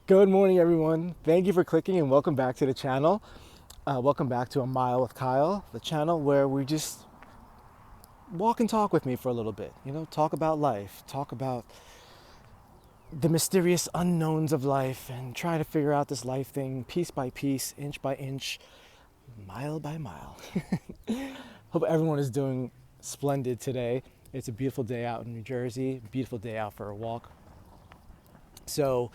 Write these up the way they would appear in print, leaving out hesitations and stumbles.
Good morning, everyone. Thank you for clicking and welcome back to the channel. Welcome back to A Mile with Kyle, the channel where we just walk and talk with me for a little bit. Talk about life, talk about the mysterious unknowns of life, and try to figure out this life thing piece by piece, inch by inch, mile by mile. Hope everyone is doing splendid today. It's a beautiful day out in New Jersey, beautiful day out for a walk. So,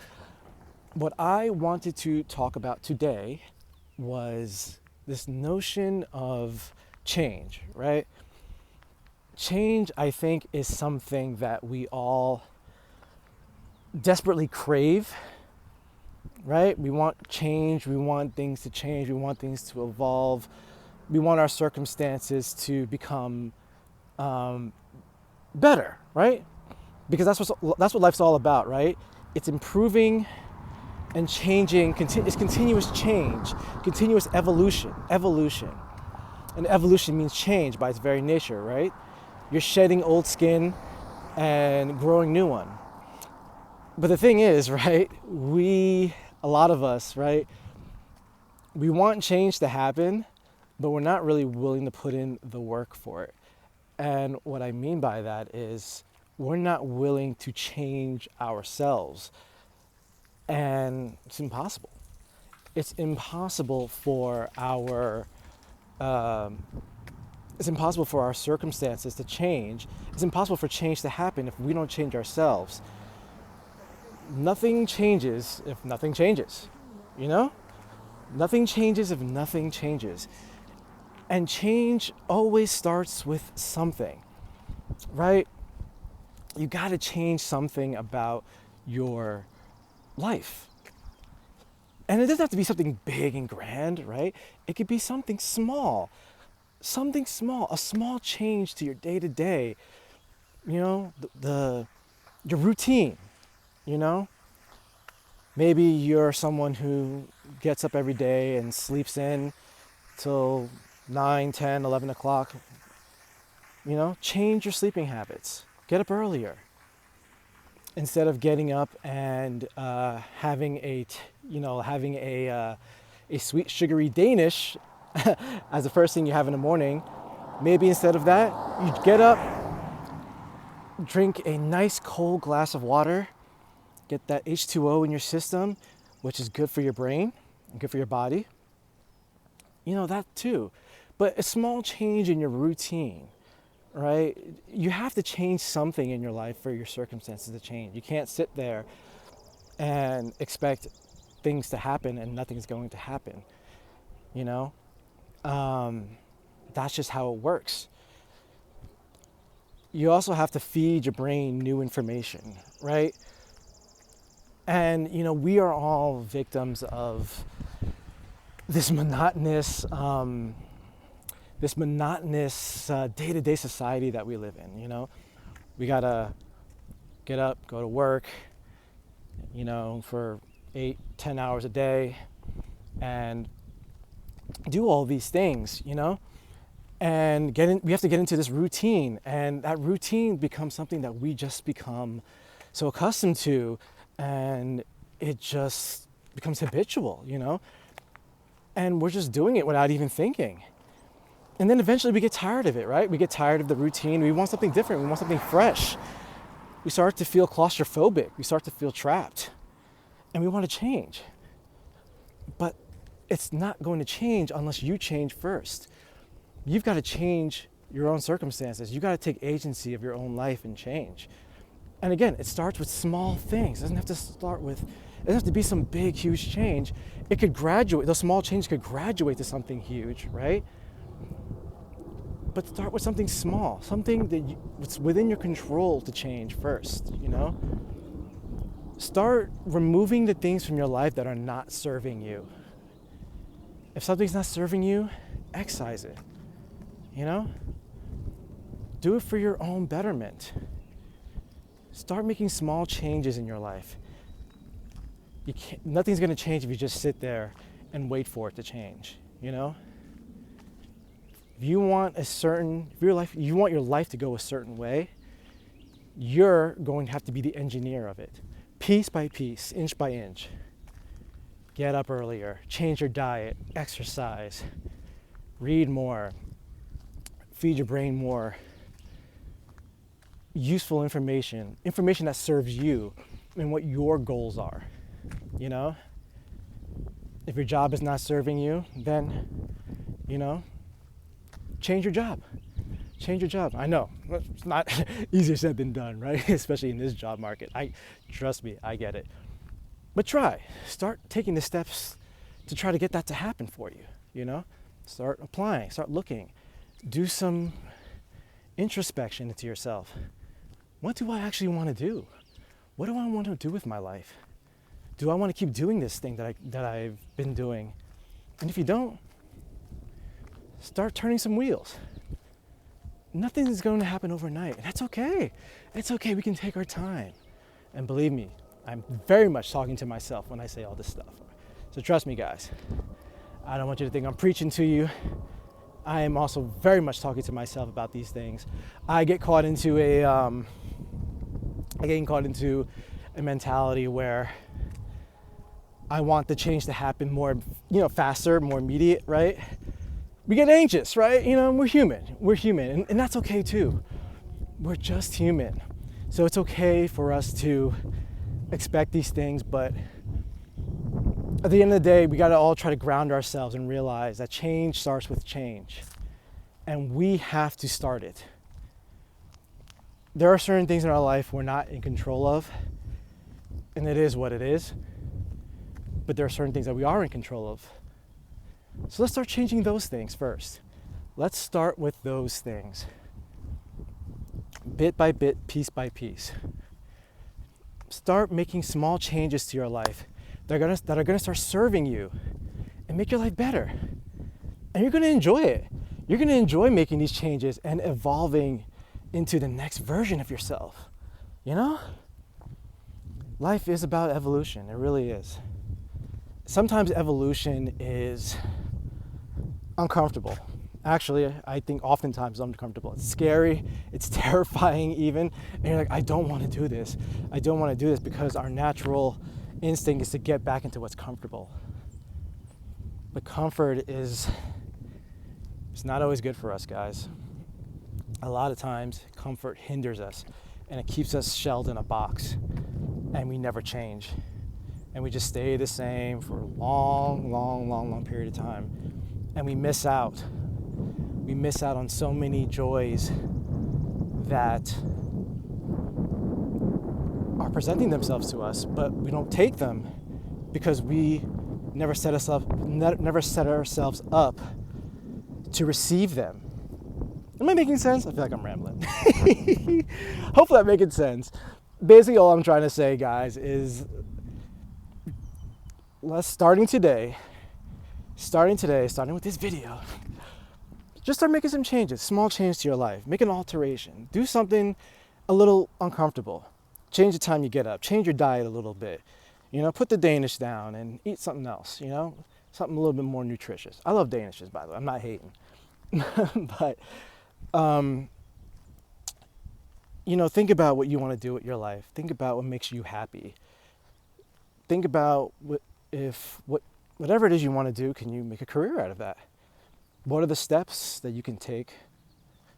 what I wanted to talk about today was this notion of change, right? Change, I think, is something that we all desperately crave, right? We want change, we want things to change, we want things to evolve, we want our circumstances to become better, right? Because that's what life's all about, right? It's improving and changing. It's continuous change, continuous evolution. And evolution means change by its very nature, right? You're shedding old skin and growing new one. But the thing is, right, a lot of us, right, we want change to happen, but we're not really willing to put in the work for it. And what I mean by that is we're not willing to change ourselves. And it's impossible. It's impossible for our circumstances to change. It's impossible for change to happen if we don't change ourselves. Nothing changes if nothing changes. Nothing changes if nothing changes. And change always starts with something, right? You got to change something about your life. And it doesn't have to be something big and grand, right? It could be something small, a small change to your day-to-day, your routine, Maybe you're someone who gets up every day and sleeps in till 9, 10, 11 o'clock. Change your sleeping habits. Get up earlier. Instead of getting up and having a sweet sugary Danish as the first thing you have in the morning, maybe instead of that, you get up, drink a nice cold glass of water, get that H2O in your system, which is good for your brain and good for your body. That too. But a small change in your routine, right? You have to change something in your life for your circumstances to change. You can't sit there and expect things to happen and nothing's going to happen. That's just how it works. You also have to feed your brain new information, right? And we are all victims of this monotonous day-to-day society that we live in. We gotta get up, go to work, for 8-10 hours a day and do all these things, and we have to get into this routine, and that routine becomes something that we just become so accustomed to, and it just becomes habitual, and we're just doing it without even thinking. And then eventually we get tired of it, right? We get tired of the routine. We want something different. We want something fresh. We start to feel claustrophobic. We start to feel trapped. And we want to change. But it's not going to change unless you change first. You've got to change your own circumstances. You've got to take agency of your own life and change. And again, it starts with small things. It doesn't have to be some big, huge change. It could graduate. Those small changes could graduate to something huge, right? But start with something small, something that's within your control to change first, Start removing the things from your life that are not serving you. If something's not serving you, excise it, Do it for your own betterment. Start making small changes in your life. Nothing's going to change if you just sit there and wait for it to change, If you want your life to go a certain way, you're going to have to be the engineer of it, piece by piece, inch by inch. Get up earlier, change your diet, exercise, read more, feed your brain more useful information that serves you and what your goals are. You know, if your job is not serving you, then, change your job. Change your job. I know it's not easier said than done, right? Especially in this job market. Trust me, I get it. But start taking the steps to try to get that to happen for you. Start applying, start looking, do some introspection into yourself. What do I actually want to do? What do I want to do with my life? Do I want to keep doing this thing that I've been doing? And if you don't, start turning some wheels. Nothing is going to happen overnight, and that's okay. It's okay, we can take our time. And believe me, I'm very much talking to myself when I say all this stuff. So trust me, guys. I don't want you to think I'm preaching to you. I am also very much talking to myself about these things. I get caught into a mentality where I want the change to happen more, faster, more immediate, right? We get anxious, right? We're human, and that's okay too. We're just human. So it's okay for us to expect these things, but at the end of the day, we gotta all try to ground ourselves and realize that change starts with change. And we have to start it. There are certain things in our life we're not in control of, and it is what it is. But there are certain things that we are in control of. So let's start changing those things first. Let's start with those things. Bit by bit, piece by piece. Start making small changes to your life that are gonna start serving you and make your life better. And you're gonna enjoy it. You're gonna enjoy making these changes and evolving into the next version of yourself. Life is about evolution. It really is. Sometimes evolution is uncomfortable. Actually, I think oftentimes it's uncomfortable. It's scary, it's terrifying even, and you're like, I don't want to do this. I don't want to do this because our natural instinct is to get back into what's comfortable. But comfort it's not always good for us, guys. A lot of times, comfort hinders us, and it keeps us shelled in a box, and we never change. And we just stay the same for a long period of time. And we miss out. We miss out on so many joys that are presenting themselves to us, but we don't take them because we never set ourselves up to receive them. Am I making sense? I feel like I'm rambling. Hopefully I'm making sense. Basically all I'm trying to say, guys, is starting today, starting with this video, just start making some changes, small changes to your life. Make an alteration. Do something a little uncomfortable. Change the time you get up. Change your diet a little bit. Put the Danish down and eat something else, something a little bit more nutritious. I love Danishes, by the way. I'm not hating. But, think about what you want to do with your life. Think about what makes you happy. Think about whatever it is you want to do, can you make a career out of that? What are the steps that you can take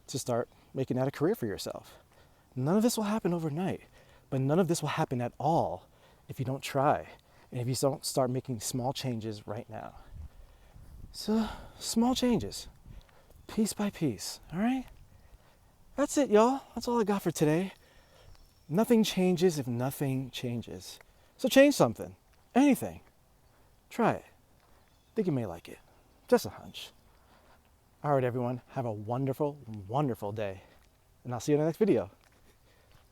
to start making that a career for yourself? None of this will happen overnight, but none of this will happen at all if you don't try and if you don't start making small changes right now. So, small changes, piece by piece, all right? That's it, y'all. That's all I got for today. Nothing changes if nothing changes. So change something, anything. Try it. Think you may like it. Just a hunch. All right, everyone. Have a wonderful, wonderful day. And I'll see you in the next video.